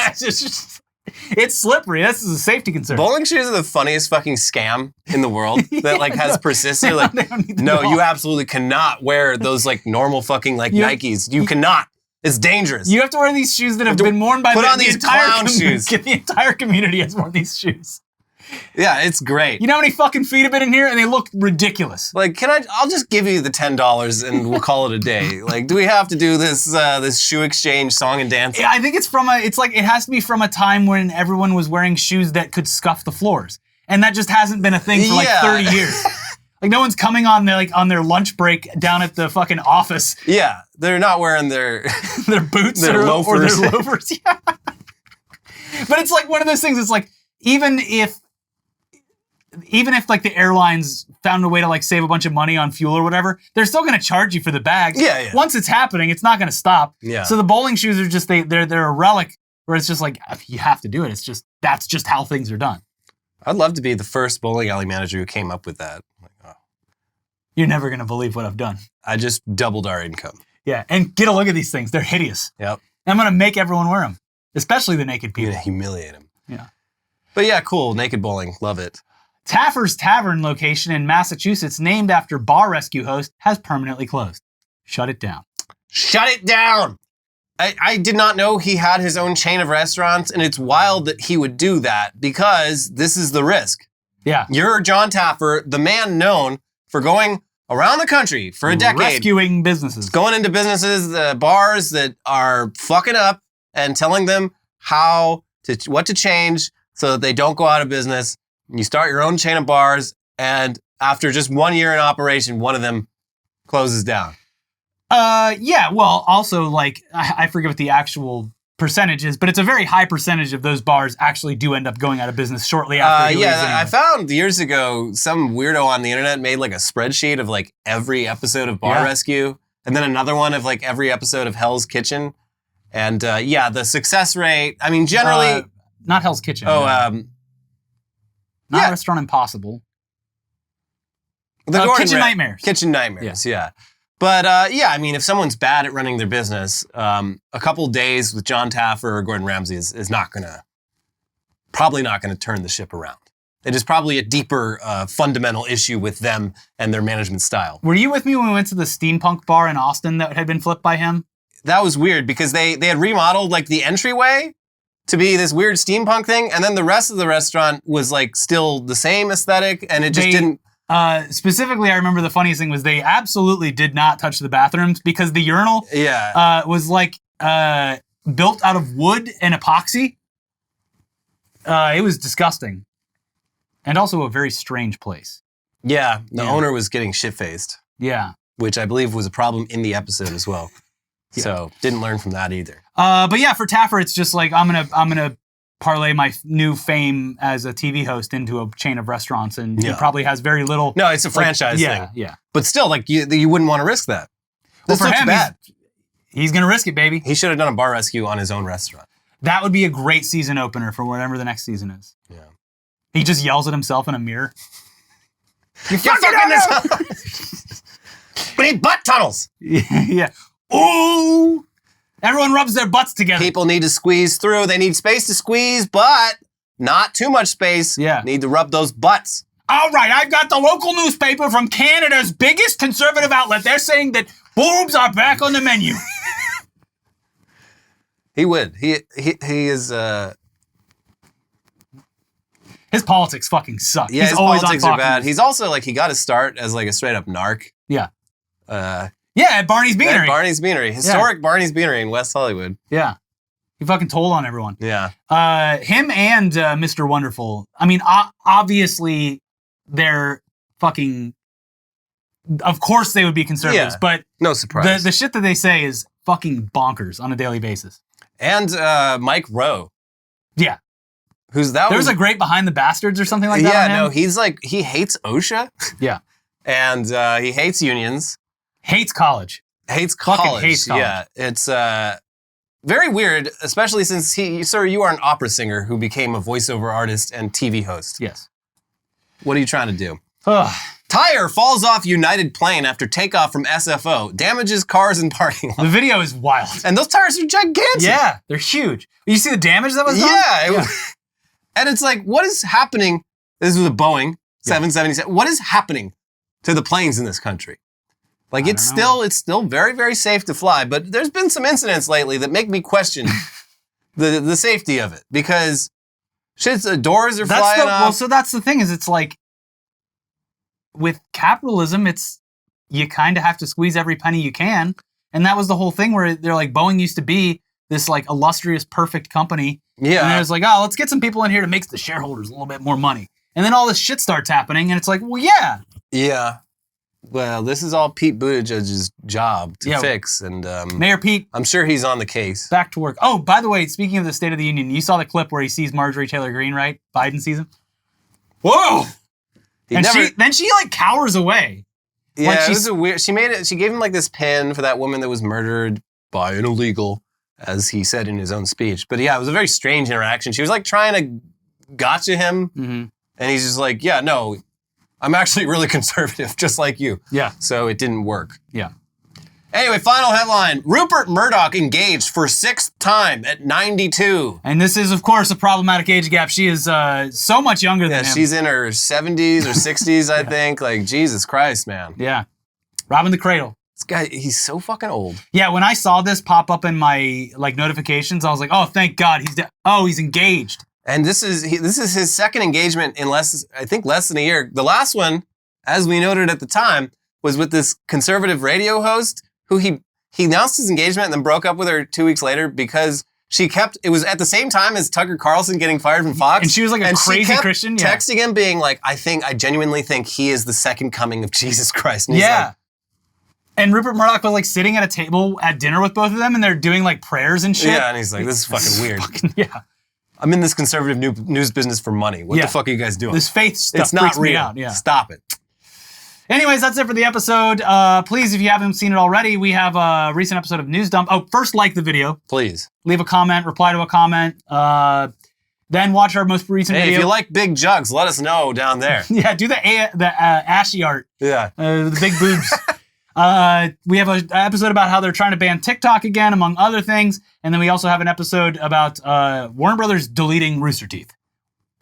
It's slippery. This is a safety concern. Bowling shoes are the funniest fucking scam in the world that like has persisted. Like, no, you absolutely cannot wear those like normal fucking like Nikes. You cannot. It's dangerous. You have to wear these shoes that have been worn by the entire clown shoes. The entire community has worn these shoes. Yeah, it's great. You know how many fucking feet have been in here and they look ridiculous. Like, I'll just give you the $10 and we'll call it a day. Like, do we have to do this shoe exchange song and dance? Yeah, I think it has to be from a time when everyone was wearing shoes that could scuff the floors. And that just hasn't been a thing for like 30 years. Like no one's coming on their lunch break down at the fucking office. Yeah, they're not wearing their their boots their loafers. Or their loafers. Yeah. But it's like one of those things. It's like even if like the airlines found a way to like save a bunch of money on fuel or whatever, they're still going to charge you for the bags. Yeah. Once it's happening, it's not going to stop. Yeah. So the bowling shoes are just they're a relic where it's just like you have to do it. It's just that's just how things are done. I'd love to be the first bowling alley manager who came up with that. You're never going to believe what I've done. I just doubled our income. Yeah, and get a look at these things. They're hideous. Yep. I'm going to make everyone wear them, especially the naked people. You're going to humiliate them. Yeah. But yeah, cool. Naked bowling. Love it. Taffer's Tavern location in Massachusetts, named after bar rescue host, has permanently closed. Shut it down. Shut it down! I did not know he had his own chain of restaurants, and it's wild that he would do that because this is the risk. Yeah. You're John Taffer, the man known for going around the country for a decade. Rescuing businesses. Going into businesses, bars that are fucking up and telling them what to change so that they don't go out of business. You start your own chain of bars, and after just 1 year in operation, one of them closes down. Yeah, well, also, like, I forget what the actual percentage is, but it's a very high percentage of those bars actually do end up going out of business shortly after. I found years ago some weirdo on the internet made like a spreadsheet of like every episode of Bar Rescue, and then another one of like every episode of Hell's Kitchen. And the success rate, I mean, generally... not Hell's Kitchen. Not Restaurant Impossible. The Gordon Kitchen Nightmares. Kitchen Nightmares, yeah. But I mean, if someone's bad at running their business, a couple days with John Taffer or Gordon Ramsay is probably not gonna turn the ship around. It is probably a deeper fundamental issue with them and their management style. Were you with me when we went to the steampunk bar in Austin that had been flipped by him? That was weird because they had remodeled like the entryway to be this weird steampunk thing, and then the rest of the restaurant was like still the same aesthetic, and it just didn't. Specifically, I remember the funniest thing was they absolutely did not touch the bathrooms because the urinal was like built out of wood and epoxy. It was disgusting. And also a very strange place. Yeah, the owner was getting shit-faced. Yeah. Which I believe was a problem in the episode as well. So didn't learn from that either. But yeah, for Taffer, it's just like I'm gonna parlay my new fame as a TV host into a chain of restaurants, and he probably has very little. No, it's a franchise thing. Yeah. But still, like you wouldn't want to risk that. This for looks him, bad. He's gonna risk it, baby. He should have done a bar rescue on his own restaurant. That would be a great season opener for whatever the next season is. Yeah. He just yells at himself in a mirror. You're fucking this. We need butt tunnels. Yeah. Ooh. Everyone rubs their butts together. People need to squeeze through. They need space to squeeze, but not too much space. Yeah. Need to rub those butts. All right, I've got the local newspaper from Canada's biggest conservative outlet. They're saying that boobs are back on the menu. He would. He is. His politics fucking suck. Yeah, He's his always politics on are bad. He's also like he got his start as like a straight up narc. Yeah. At Barney's Beanery. At Barney's Beanery, historic Barney's Beanery in West Hollywood. Yeah. He fucking told on everyone. Yeah. Him and Mr. Wonderful. I mean, obviously they're fucking. Of course they would be conservatives, but no surprise. The shit that they say is fucking bonkers on a daily basis. And Mike Rowe. Yeah. There's a great Behind the Bastards or something like that. Yeah, no, he's like, he hates OSHA. Yeah. And he hates unions. Hates college. Hates college. Fucking hates college. Yeah. It's very weird, especially since you are an opera singer who became a voiceover artist and TV host. Yes. What are you trying to do? Tire falls off United plane after takeoff from SFO. Damages cars and parking lot. The video is wild. And those tires are gigantic. Yeah, they're huge. You see the damage that was done? Yeah. And it's like, what is happening? This was a Boeing 777. What is happening to the planes in this country? Like it's still very, very safe to fly, but there's been some incidents lately that make me question the safety of it because the doors are flying off. Well, so that's the thing is it's like with capitalism, you kind of have to squeeze every penny you can. And that was the whole thing where they're like, Boeing used to be this like illustrious, perfect company. Yeah. And it was like, oh, let's get some people in here to make the shareholders a little bit more money. And then all this shit starts happening and it's like, well, yeah. Yeah. Well, this is all Pete Buttigieg's job to fix. And Mayor Pete. I'm sure he's on the case. Back to work. Oh, by the way, speaking of the State of the Union, you saw the clip where he sees Marjorie Taylor Greene, right? Biden sees him. Whoa! Then she like cowers away. Yeah, like it was a weird. She gave him like this pin for that woman that was murdered by an illegal, as he said in his own speech. But yeah, it was a very strange interaction. She was like trying to gotcha him, and he's just like, yeah, no, I'm actually really conservative, just like you. Yeah. So it didn't work. Yeah. Anyway, final headline. Rupert Murdoch engaged for 6th time at 92. And this is, of course, a problematic age gap. She is so much younger than him. Yeah, she's in her 70s or 60s, I think. Like, Jesus Christ, man. Yeah. Robbing the cradle. This guy, he's so fucking old. Yeah, when I saw this pop up in my like notifications, I was like, oh, thank God. He's engaged. And this is his second engagement in less than a year. The last one, as we noted at the time, was with this conservative radio host who he announced his engagement and then broke up with her 2 weeks later because it was at the same time as Tucker Carlson getting fired from Fox. And she was like a crazy Christian. Yeah. Texting him being like, I genuinely think he is the second coming of Jesus Christ. And he's like, and Rupert Murdoch was like sitting at a table at dinner with both of them and they're doing like prayers and shit. Yeah, and he's like, this is fucking weird. I'm in this conservative news business for money. What the fuck are you guys doing? This faith stuff it's not real. Me out. Yeah. Stop it. Anyways, that's it for the episode. Please, if you haven't seen it already, we have a recent episode of News Dump. Oh, first like the video. Please. Leave a comment, reply to a comment. Then watch our most recent Hey, video. if you like big jugs, let us know down there. Yeah, do the ashy art. Yeah. The big boobs. We have an episode about how they're trying to ban TikTok again, among other things. And then we also have an episode about Warner Brothers deleting Rooster Teeth.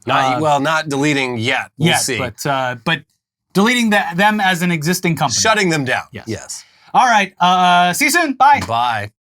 Not deleting yet. We'll see. But deleting them as an existing company. Shutting them down. Yes. Yes. All right. See you soon. Bye. Bye.